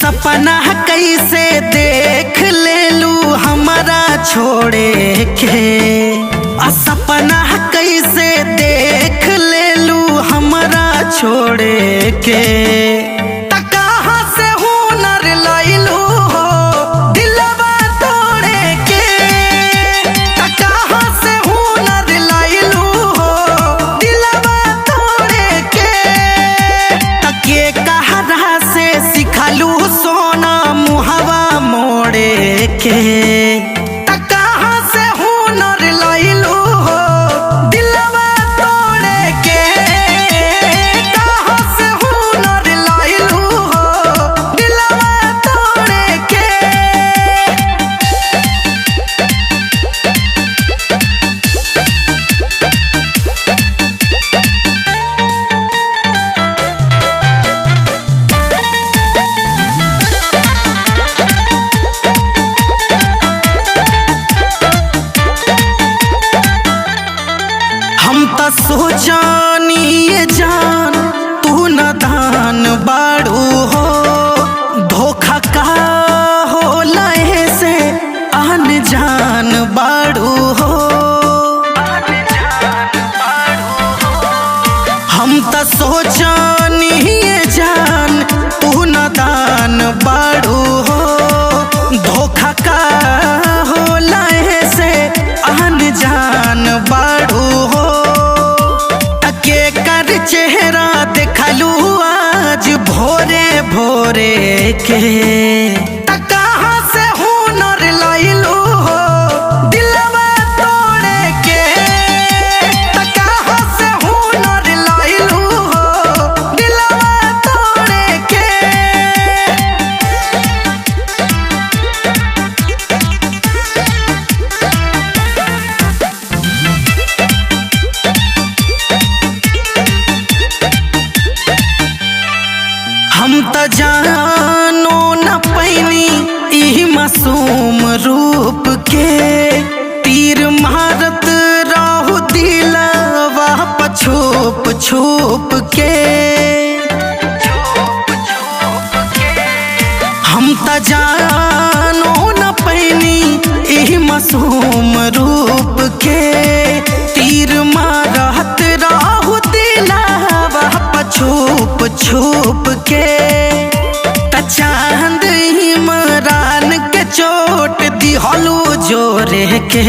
सपना कैसे देख लेलू हमारा छोड़े के। सपना कैसे देख लेलू हमारा छोड़े के। कहाँ से हुनर लैलू हो दिलवा तोड़े के। कहाँ से हुनर लैलू हो दिलवा तोड़े के। तके कहरा से सिखलू सोना मुहवा मोड़े के। कहाँ से हुनर लैलू हो दिलवा तोड़े के। कहाँ से हुनर लैलू हो दिलवा तोड़े के। हम त सोचानी ये जान तू न दान बाड़ू हो। धोखा का हो लहे से आन जान बाड़ू हो। हम त सोचानी ये जान तू न दान बाड़ू हो। धोखा का हो लहे से आन जान बाड़ू हो। के कर चेहरा देखलू आज भोरे भोरे के। कहाँ से हुनर लैलू हो दिलवा तोड़े के। कहाँ से हुनर लैलू हो दिलवा तोड़े के। हम त जानो न पैनी ई मासूम रूप के। तीर मारत रहू दिलवा छुप छुप के। हम त जानो न पैनी ई मासूम रूप के। तीर मारत रहू दिलवा छुप छुप के। चांद इमरान के चोट दिहलू जोरे के।